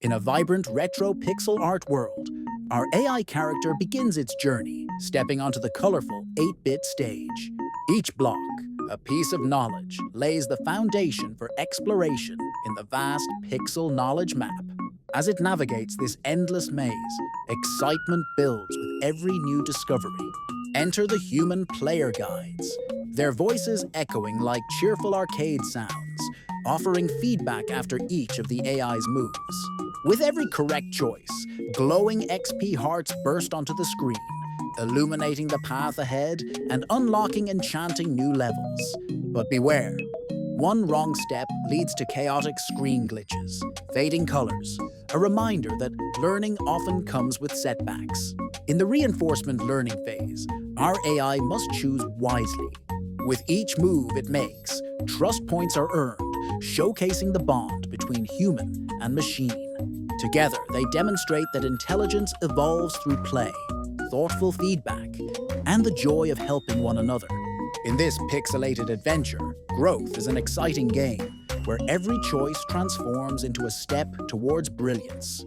In a vibrant retro pixel art world, our AI character begins its journey, stepping onto the colorful 8-bit stage. Each block, a piece of knowledge, lays the foundation for exploration in the vast pixel knowledge map. As it navigates this endless maze, excitement builds with every new discovery. Enter the human player guides, their voices echoing like cheerful arcade sounds, offering feedback after each of the AI's moves. With every correct choice, glowing XP hearts burst onto the screen, illuminating the path ahead and unlocking enchanting new levels. But beware, one wrong step leads to chaotic screen glitches, fading colors, a reminder that learning often comes with setbacks. In the reinforcement learning phase, our AI must choose wisely. With each move it makes, trust points are earned, showcasing the bond between human and machine. Together, they demonstrate that intelligence evolves through play, thoughtful feedback, and the joy of helping one another. In this pixelated adventure, growth is an exciting game where every choice transforms into a step towards brilliance.